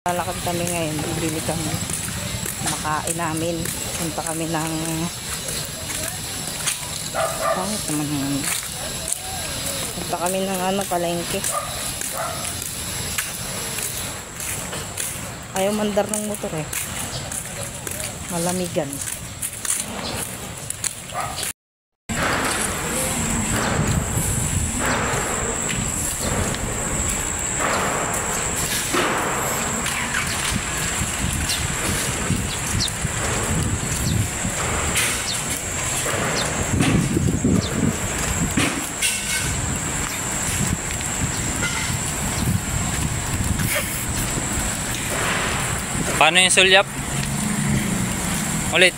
Lalakad kami ngayon, bibili kami makain namin. Punta kami ng pangit naman yun. Punta kami ng palengke. Ayaw mandar ng motor eh, malamigan. Paano yung sulyap? Ulit.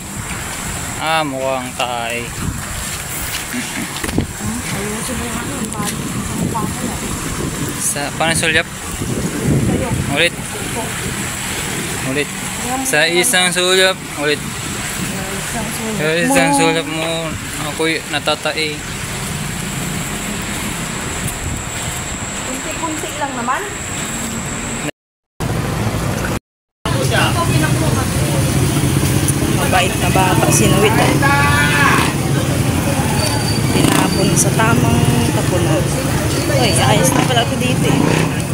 Mukhang tayo. Paano yung sulyap? Ulit. Ulit. Sa isang sulyap. Ulit. Sa isang sulyap mo. Ako'y natatae. Kunti-kunti lang naman. Mabait na bata, sinuwit eh. Tinapon sa tamang tapunan. Uy, ayos na pala ito dito eh.